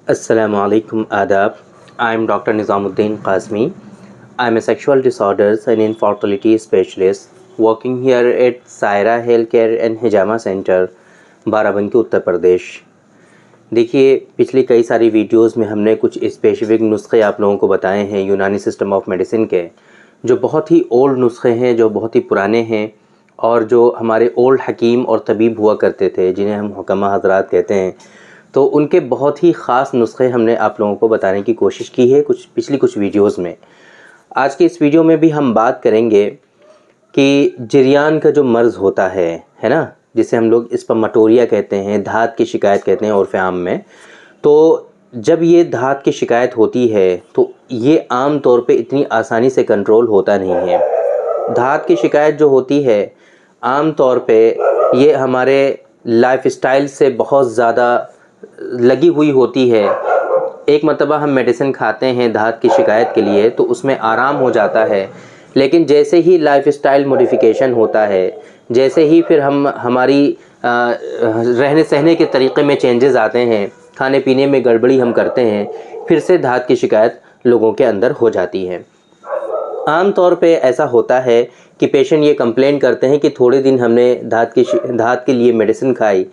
Assalamualaikum Adab. I am Dr. Nizamuddin Qasmi. I am a sexual disorders and infertility specialist working here at Saira Healthcare and Hijama Center, Barabanki Uttar Pradesh. देखिए, पिछली कई सारी videos में हमने कुछ specific नुस्खे आप लोगों को बताए हैं यूनानी सिस्टम ऑफ मेडिसिन के, जो बहुत ही ओल्ड नुस्खे हैं, जो बहुत ही पुराने हैं और जो हमारे ओल्ड हकीम और तबीब हुआ करते थे, जिन्हें हम हुक्मा हजरात कहते हैं। तो उनके बहुत ही ख़ास नुस्खे हमने आप लोगों को बताने की कोशिश की है पिछली कुछ वीडियोस में। आज के इस वीडियो में भी हम बात करेंगे कि जरियान का जो मर्ज़ होता है ना, जिसे हम लोग स्पर्मेटोरिया कहते हैं, धात की शिकायत कहते हैं उर्फ़ आम में। तो जब ये धात की शिकायत होती है तो ये आम तौर पे इतनी आसानी से कंट्रोल होता नहीं है। धात की शिकायत जो होती है आम तौर पे ये हमारे लाइफस्टाइल से बहुत ज़्यादा लगी हुई होती है। एक मरतबा हम मेडिसिन खाते हैं धात की शिकायत के लिए तो उसमें आराम हो जाता है, लेकिन जैसे ही लाइफस्टाइल मॉडिफिकेशन होता है, जैसे ही फिर हमारी रहने सहने के तरीक़े में चेंजेस आते हैं, खाने पीने में गड़बड़ी हम करते हैं, फिर से धात की शिकायत लोगों के अंदर हो जाती है। आम तौर पे ऐसा होता है कि पेशेंट ये कंप्लेन करते हैं कि थोड़े दिन हमने धात के लिए मेडिसिन खाई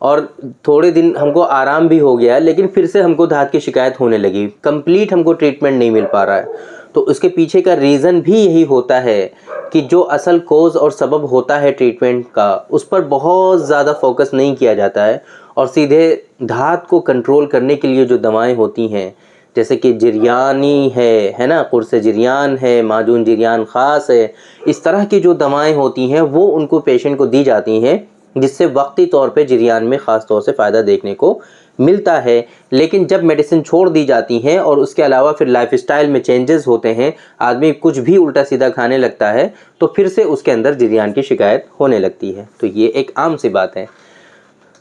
और थोड़े दिन हमको आराम भी हो गया, लेकिन फिर से हमको धात की शिकायत होने लगी, कंप्लीट हमको ट्रीटमेंट नहीं मिल पा रहा है। तो उसके पीछे का रीज़न भी यही होता है कि जो असल कोज़ और सबब होता है ट्रीटमेंट का, उस पर बहुत ज़्यादा फोकस नहीं किया जाता है और सीधे धात को कंट्रोल करने के लिए जो दवाएं होती हैं, जैसे कि जरियानी है ना, कुर्स जरियान है, माजून जरियान ख़ास है, इस तरह की जो दवाएं होती हैं वो उनको पेशेंट को दी जाती हैं, जिससे वक्ती तौर पे जरियान में ख़ास तौर से फ़ायदा देखने को मिलता है। लेकिन जब मेडिसिन छोड़ दी जाती हैं और उसके अलावा फिर लाइफस्टाइल में चेंजेस होते हैं, आदमी कुछ भी उल्टा सीधा खाने लगता है, तो फिर से उसके अंदर जरियान की शिकायत होने लगती है। तो ये एक आम सी बात है।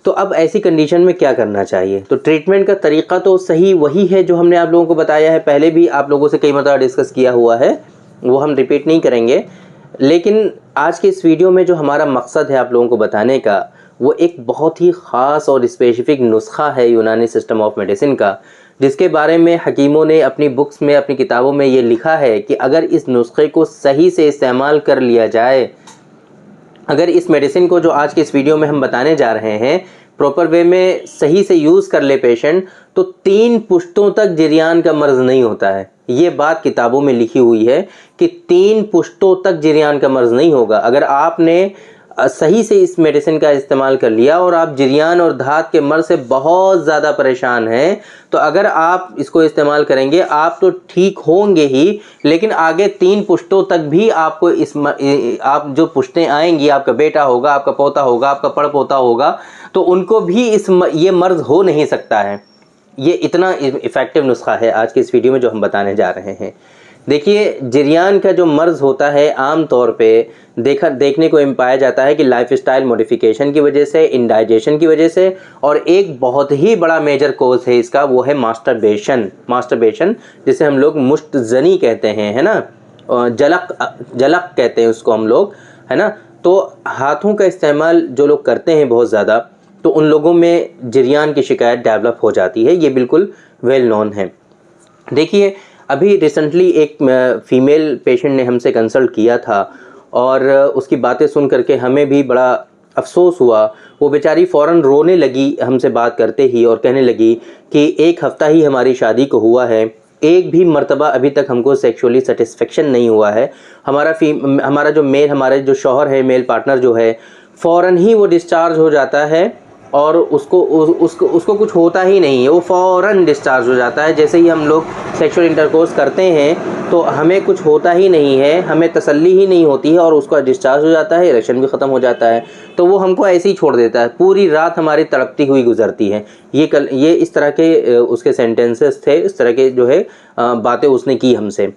तो अब ऐसी कंडीशन में क्या करना चाहिए? तो ट्रीटमेंट का तरीक़ा तो सही वही है जो हमने आप लोगों को बताया है, पहले भी आप लोगों से कई मरतबा डिस्कस किया हुआ है, वो हम रिपीट नहीं करेंगे। लेकिन आज के इस वीडियो में जो हमारा मकसद है आप लोगों को बताने का, वो एक बहुत ही ख़ास और स्पेसिफ़िक नुस्खा है यूनानी सिस्टम ऑफ मेडिसिन का, जिसके बारे में हकीमों ने अपनी बुक्स में, अपनी किताबों में ये लिखा है कि अगर इस नुस्खे को सही से इस्तेमाल कर लिया जाए, अगर इस मेडिसिन को जो आज के इस वीडियो में हम बताने जा रहे हैं प्रॉपर वे में सही से यूज़ कर ले पेशेंट, तो 3 पुश्तों तक जरियान का मर्ज़ नहीं होता है। ये बात किताबों में लिखी हुई है कि 3 पुश्तों तक जरियान का मर्ज़ नहीं होगा। अगर आपने सही से इस मेडिसिन का इस्तेमाल कर लिया और आप जरियान और धात के मर्ज़ से बहुत ज़्यादा परेशान हैं, तो अगर आप इसको इस्तेमाल करेंगे आप तो ठीक होंगे ही, लेकिन आगे 3 पुश्तों तक भी आपको आप जो पुश्तें आएंगी, आपका बेटा होगा, आपका पोता होगा, आपका पड़पोता होगा, तो उनको भी ये मर्ज़ हो नहीं सकता है। ये इतना इफ़ेक्टिव नुस्खा है आज के इस वीडियो में जो हम बताने जा रहे हैं। देखिए, जरियान का जो मर्ज़ होता है आम तौर पे देखने को पाया जाता है कि लाइफस्टाइल मॉडिफिकेशन की वजह से, इंडाइजेशन की वजह से, और एक बहुत ही बड़ा मेजर कोज़ है इसका, वो है मास्टरबेशन जिसे हम लोग मुश्तज़नी कहते हैं, है ना, जलक कहते हैं उसको हम लोग, है ना। तो हाथों का इस्तेमाल जो लोग करते हैं बहुत ज़्यादा, तो उन लोगों में जरियान की शिकायत डेवलप हो जाती है, ये बिल्कुल वेल नोन है। देखिए, अभी रिसेंटली एक फ़ीमेल पेशेंट ने हमसे कंसल्ट किया था और उसकी बातें सुन करके हमें भी बड़ा अफ़सोस हुआ। वो बेचारी फ़ौरन रोने लगी हमसे बात करते ही और कहने लगी कि 1 हफ़्ता ही हमारी शादी को हुआ है, एक भी मर्तबा अभी तक हमको सेक्सुअली सेटिस्फेक्शन नहीं हुआ है। हमारा जो शौहर है, मेल पार्टनर जो है, फ़ौरन ही वो डिस्चार्ज हो जाता है और उसको कुछ होता ही नहीं है, वो फ़ौरन डिस्चार्ज हो जाता है। जैसे ही हम लोग सेक्सुअल इंटरकोर्स करते हैं तो हमें कुछ होता ही नहीं है, हमें तसल्ली ही नहीं होती है और उसका डिस्चार्ज हो जाता है, इरेक्शन भी ख़त्म हो जाता है, तो वो हमको ऐसे ही छोड़ देता है। पूरी रात हमारी तड़पती हुई गुजरती है। ये इस तरह के उसके सेंटेंसेस थे, इस तरह के जो है बातें उसने की हमसे।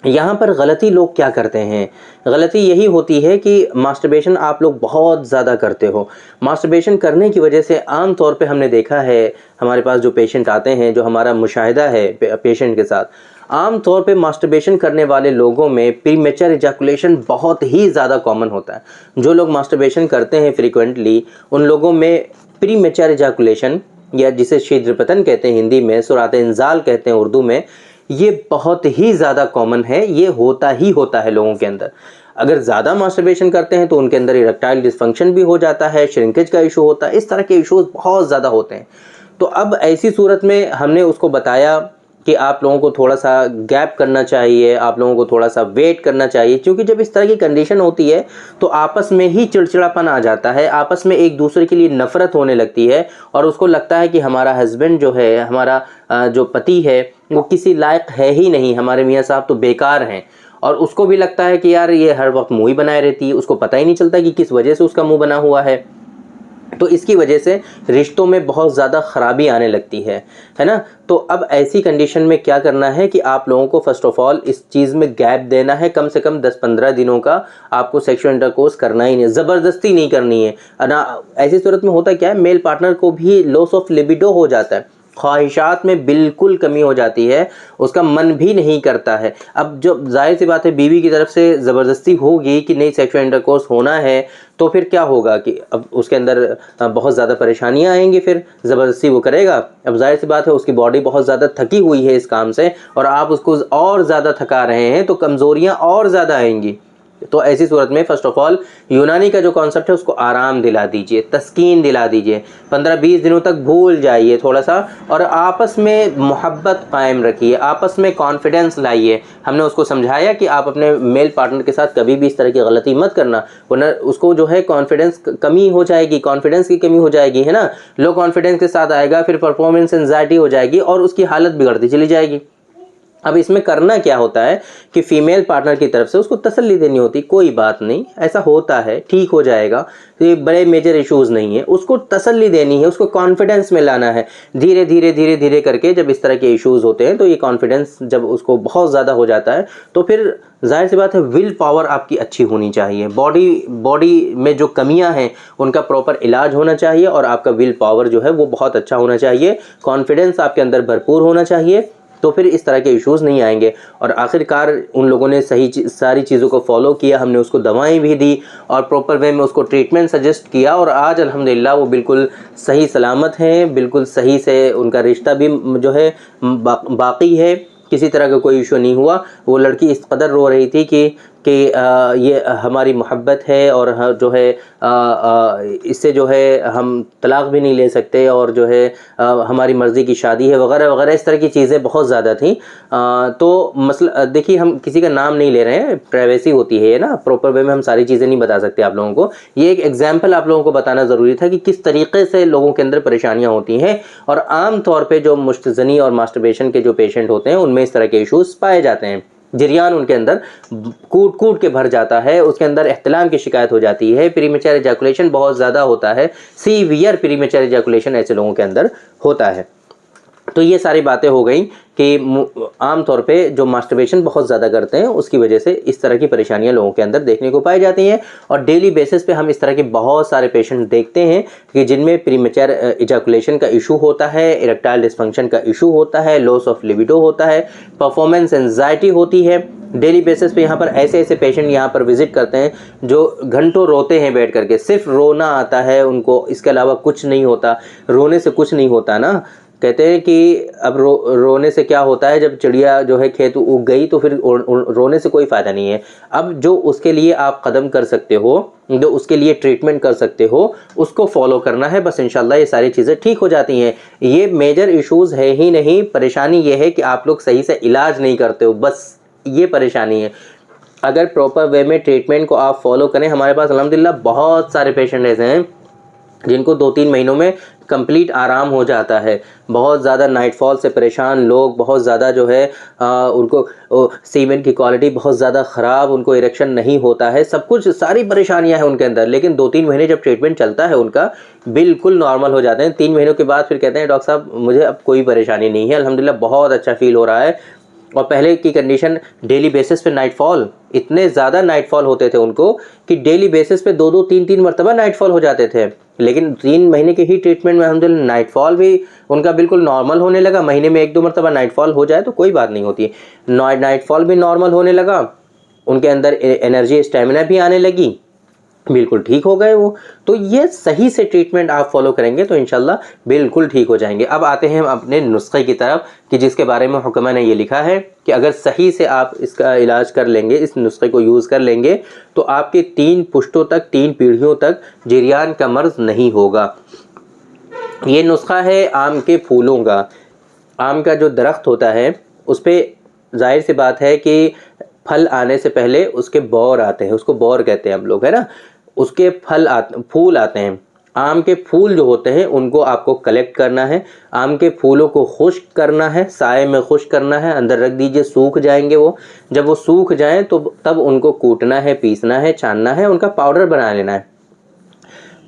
यहाँ पर गलती लोग क्या करते हैं? गलती यही होती है कि मास्टरबेशन आप लोग बहुत ज़्यादा करते हो। मास्टरबेशन करने की वजह से आम तौर पे हमने देखा है, हमारे पास जो पेशेंट आते हैं, जो हमारा मुशाहिदा है पेशेंट के साथ, आम तौर पे मास्टरबेशन करने वाले लोगों में प्रीमेच्योर इजैकुलेशन बहुत ही ज़्यादा कॉमन होता है। जो लोग मास्टरबेशन करते हैं फ्रीक्वेंटली, उन लोगों में प्रीमेच्योर इजैकुलेशन या जिसे शीघ्र पतन कहते हैं हिंदी में, सुरात इंजाल कहते हैं उर्दू में, ये बहुत ही ज़्यादा कॉमन है, ये होता ही होता है लोगों के अंदर। अगर ज़्यादा मास्टरबेशन करते हैं तो उनके अंदर इरेक्टाइल डिस्फंक्शन भी हो जाता है, श्रिंकेज का इशू होता है, इस तरह के इश्यूज बहुत ज़्यादा होते हैं। तो अब ऐसी सूरत में हमने उसको बताया कि आप लोगों को थोड़ा सा गैप करना चाहिए, आप लोगों को थोड़ा सा वेट करना चाहिए, क्योंकि जब इस तरह की कंडीशन होती है तो आपस में ही चिड़चिड़ापन आ जाता है, आपस में एक दूसरे के लिए नफ़रत होने लगती है और उसको लगता है कि हमारा हस्बैंड जो है, हमारा जो पति है वो किसी लायक है ही नहीं, हमारे मियाँ साहब तो बेकार हैं। और उसको भी लगता है कि यार ये हर वक्त मुँह ही बनाए रहती है, उसको पता ही नहीं चलता कि किस वजह से उसका मुँह बना हुआ है। तो इसकी वजह से रिश्तों में बहुत ज़्यादा ख़राबी आने लगती है ना। तो अब ऐसी कंडीशन में क्या करना है कि आप लोगों को फ़र्स्ट ऑफ़ ऑल इस चीज़ में गैप देना है, कम से कम 10-15 दिनों का आपको सेक्सुअल इंटरकोर्स करना ही नहीं, ज़बरदस्ती नहीं करनी है ना। ऐसी सूरत में होता क्या है, मेल पार्टनर को भी लॉस ऑफ लिबिडो हो जाता है, ख्वाहिशात में बिल्कुल कमी हो जाती है, उसका मन भी नहीं करता है। अब जो जाहिर सी बात है बीवी की तरफ से ज़बरदस्ती होगी कि नहीं सेक्सुअल इंटरकोर्स होना है, तो फिर क्या होगा कि अब उसके अंदर बहुत ज़्यादा परेशानियां आएंगी, फिर ज़बरदस्ती वो करेगा। अब जाहिर सी बात है उसकी बॉडी बहुत ज़्यादा थकी हुई है इस काम से और आप उसको और ज़्यादा थका रहे हैं, तो कमज़ोरियाँ और ज़्यादा आएंगी। तो ऐसी सूरत में फ़र्स्ट ऑफ़ ऑल यूनानी का जो कॉन्सेप्ट है उसको आराम दिला दीजिए, तस्कीन दिला दीजिए, 15-20 दिनों तक भूल जाइए थोड़ा सा और आपस में मोहब्बत कायम रखिए, आपस में कॉन्फिडेंस लाइए। हमने उसको समझाया कि आप अपने मेल पार्टनर के साथ कभी भी इस तरह की गलती मत करना, वरना उसको जो है कॉन्फिडेंस कमी हो जाएगी, कॉन्फिडेंस की कमी हो जाएगी, है ना। लो कॉन्फिडेंस के साथ आएगा, फिर परफॉर्मेंस एंजाइटी हो जाएगी और उसकी हालत बिगड़ती चली जाएगी। अब इसमें करना क्या होता है कि फ़ीमेल पार्टनर की तरफ से उसको तसल्ली देनी होती, कोई बात नहीं, ऐसा होता है, ठीक हो जाएगा, ये बड़े मेजर इश्यूज़ नहीं है, उसको तसल्ली देनी है, उसको कॉन्फिडेंस में लाना है। धीरे धीरे धीरे धीरे करके जब इस तरह के इश्यूज़ होते हैं तो ये कॉन्फिडेंस जब उसको बहुत ज़्यादा हो जाता है तो फिर ज़ाहिर सी बात है विल पावर आपकी अच्छी होनी चाहिए, बॉडी में जो कमियां हैं उनका प्रॉपर इलाज होना चाहिए और आपका विल पावर जो है वो बहुत अच्छा होना चाहिए, कॉन्फिडेंस आपके अंदर भरपूर होना चाहिए, तो फिर इस तरह के इश्यूज़ नहीं आएंगे। और आखिरकार उन लोगों ने सारी चीज़ों को फॉलो किया, हमने उसको दवाएं भी दी और प्रॉपर वे में उसको ट्रीटमेंट सजेस्ट किया और आज अल्हम्दुलिल्लाह वो बिल्कुल सही सलामत हैं, बिल्कुल सही से उनका रिश्ता भी जो है बाकी है, किसी तरह का कोई इशू नहीं हुआ। वो लड़की इस कदर रो रही थी कि ये हमारी मोहब्बत है और जो है इससे जो है हम तलाक़ भी नहीं ले सकते और जो है हमारी मर्ज़ी की शादी है वगैरह वगैरह, इस तरह की चीज़ें बहुत ज़्यादा थी। तो मसला देखिए, हम किसी का नाम नहीं ले रहे हैं, प्राइवेसी होती है ना, प्रॉपर वे में हम सारी चीज़ें नहीं बता सकते आप लोगों को। ये एक एग्जाम्पल आप लोगों को बताना ज़रूरी था कि किस तरीके से लोगों के अंदर परेशानियाँ होती हैं और आम तौर पर जो मुस्तज़नी और मास्टरबेशन के जो पेशेंट होते हैं उनमें इस तरह के इशूज़ पाए जाते हैं। जरियान उनके अंदर कूट कूट के भर जाता है, उसके अंदर एहतिलाम की शिकायत हो जाती है, प्रीमेच्योर एजैकुलेशन बहुत ज़्यादा होता है, सीवियर प्रीमेच्योर एजैकुलेशन ऐसे लोगों के अंदर होता है। तो ये सारी बातें हो गई कि आम तौर पे जो मास्टरबेशन बहुत ज़्यादा करते हैं उसकी वजह से इस तरह की परेशानियां लोगों के अंदर देखने को पाई जाती हैं और डेली बेसिस पे हम इस तरह के बहुत सारे पेशेंट देखते हैं कि जिनमें प्रीमेच्योर इजैकुलेशन का इशू होता है, इरेक्टाइल डिस्फंक्शन का इशू होता है, लॉस ऑफ लिबिडो होता है, परफॉर्मेंस एंजाइटी होती है। डेली बेसिस पे यहाँ पर ऐसे पेशेंट यहाँ पर विज़िट करते हैं जो घंटों रोते हैं बैठ करके, सिर्फ रोना आता है उनको, इसके अलावा कुछ नहीं होता। रोने से कुछ नहीं होता ना, कहते हैं कि अब रोने से क्या होता है, जब चिड़िया जो है खेत उग गई तो फिर रोने से कोई फ़ायदा नहीं है। अब जो उसके लिए आप कदम कर सकते हो, जो उसके लिए ट्रीटमेंट कर सकते हो, उसको फॉलो करना है, बस इंशाल्लाह ये सारी चीज़ें ठीक हो जाती हैं। ये मेजर इश्यूज़ है ही नहीं, परेशानी ये है कि आप लोग सही से इलाज नहीं करते हो, बस ये परेशानी है। अगर प्रॉपर वे में ट्रीटमेंट को आप फॉलो करें, हमारे पास अल्हम्दुलिल्लाह बहुत सारे पेशेंट ऐसे हैं जिनको 2-3 महीनों में कंप्लीट आराम हो जाता है। बहुत ज़्यादा नाइटफॉल से परेशान लोग, बहुत ज़्यादा जो है उनको सीमेंट की क्वालिटी बहुत ज़्यादा ख़राब, उनको इरेक्शन नहीं होता है, सब कुछ सारी परेशानियां हैं उनके अंदर, लेकिन 2-3 महीने जब ट्रीटमेंट चलता है उनका बिल्कुल नॉर्मल हो जाते हैं। 3 महीनों के बाद फिर कहते हैं डॉक्टर साहब मुझे अब कोई परेशानी नहीं है, अल्हम्दुलिल्लाह बहुत अच्छा फील हो रहा है। और पहले की कंडीशन डेली बेसिस पे नाइटफॉल, इतने ज़्यादा नाइटफॉल होते थे उनको कि डेली बेसिस पे 2-2 3-3 मरतबा नाइटफॉल हो जाते थे, लेकिन 3 महीने के ही ट्रीटमेंट में अल्हम्दुलिल्लाह नाइटफॉल भी उनका बिल्कुल नॉर्मल होने लगा। महीने में 1-2 मरतबा नाइटफॉल हो जाए तो कोई बात नहीं होती, नाइटफॉल भी नॉर्मल होने लगा, उनके अंदर एनर्जी स्टेमिना भी आने लगी बिल्कुल ठीक हो गए वो। तो ये सही से ट्रीटमेंट आप फॉलो करेंगे तो इंशाल्लाह बिल्कुल ठीक हो जाएंगे। अब आते हैं हम अपने नुस्खे की तरफ कि जिसके बारे में हुक्मा ने ये लिखा है कि अगर सही से आप इसका इलाज कर लेंगे, इस नुस्खे को यूज़ कर लेंगे, तो आपके 3 पुश्तों तक, 3 पीढ़ियों तक जिरियान का मर्ज़ नहीं होगा। ये नुस्खा है आम के फूलों का। आम का जो दरख्त होता है उस पे ज़ाहिर सी बात है कि फल आने से पहले उसके बौर आते हैं, उसको बौर कहते हैं हम लोग, है ना। उसके फूल आते हैं। आम के फूल जो होते हैं उनको आपको कलेक्ट करना है, आम के फूलों को खुश्क करना है, साए में खुश्क करना है, अंदर रख दीजिए, सूख जाएंगे वो। जब वो सूख जाएं तो तब उनको कूटना है, पीसना है, छानना है, उनका पाउडर बना लेना है।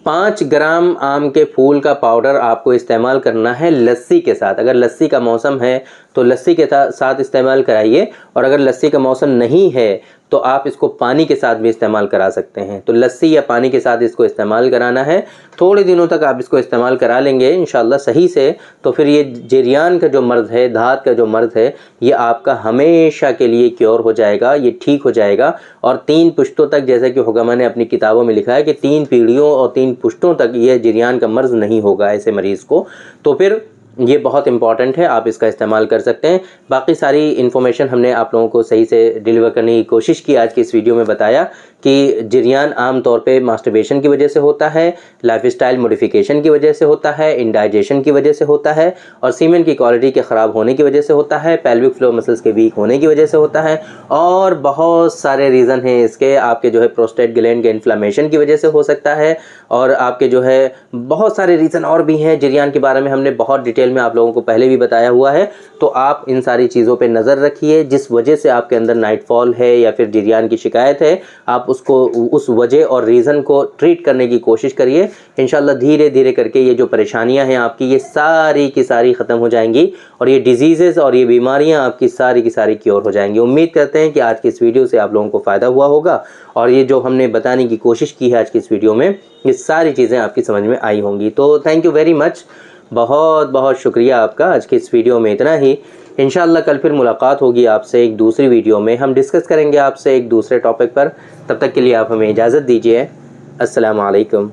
5 ग्राम आम के फूल का पाउडर आपको इस्तेमाल करना है लस्सी के साथ। अगर लस्सी का मौसम है तो लस्सी के साथ इस्तेमाल कराइए, और अगर लस्सी का मौसम नहीं है तो आप इसको पानी के साथ भी इस्तेमाल करा सकते हैं। तो लस्सी या पानी के साथ इसको इस्तेमाल कराना है। थोड़े दिनों तक आप इसको इस्तेमाल करा लेंगे इंशाल्लाह सही से, तो फिर ये जिरियान का जो मर्ज़ है, धात का जो मर्ज़ है, ये आपका हमेशा के लिए क्योर हो जाएगा, ये ठीक हो जाएगा। और 3 पुश्तों तक, जैसा कि हुक्मा ने अपनी किताबों में लिखा है कि 3 पीढ़ियों और 3 पुश्तों तक ये जिरियान का मर्ज़ नहीं होगा ऐसे मरीज़ को। तो फिर ये बहुत इंपॉर्टेंट है, आप इसका इस्तेमाल कर सकते हैं। बाकी सारी इन्फॉर्मेशन हमने आप लोगों को सही से डिलीवर करने की कोशिश की। आज की इस वीडियो में बताया कि जिरियान आम तौर पे मास्टरबेशन की वजह से होता है, लाइफस्टाइल मॉडिफिकेशन की वजह से होता है, इंडाइजेशन की वजह से होता है, और सीमेन की क्वालिटी के ख़राब होने की वजह से होता है, पेल्विक फ्लोर मसल्स के वीक होने की वजह से होता है, और बहुत सारे रीज़न हैं इसके। आपके जो है प्रोस्टेट ग्लैंड के इन्फ्लेमेशन की वजह से हो सकता है, और आपके जो है बहुत सारे रीज़न और भी हैं। जिरियान के बारे में हमने बहुत डिटेल में आप लोगों को पहले भी बताया हुआ है। तो आप इन सारी चीज़ों पे नज़र रखिए। जिस वजह से आपके अंदर नाइटफॉल है या फिर जिरियान की शिकायत है, आप उसको, उस वजह और रीज़न को ट्रीट करने की कोशिश करिए। इंशाल्लाह धीरे धीरे करके ये जो परेशानियां हैं आपकी, ये सारी की सारी ख़त्म हो जाएंगी, और ये डिजीज़ेज़ और ये बीमारियां आपकी सारी की सारी क्योर हो जाएंगी। उम्मीद करते हैं कि आज की इस वीडियो से आप लोगों को फ़ायदा हुआ होगा, और ये जो हमने बताने की कोशिश की है आज की इस वीडियो में, ये सारी चीज़ें आपकी समझ में आई होंगी। तो थैंक यू वेरी मच, बहुत बहुत शुक्रिया आपका। आज की इस वीडियो में इतना ही। इंशाल्लाह कल फिर मुलाकात होगी आपसे एक दूसरी वीडियो में, हम डिस्कस करेंगे आपसे एक दूसरे टॉपिक पर। तब तक के लिए आप हमें इजाज़त दीजिए। अस्सलाम वालेकुम।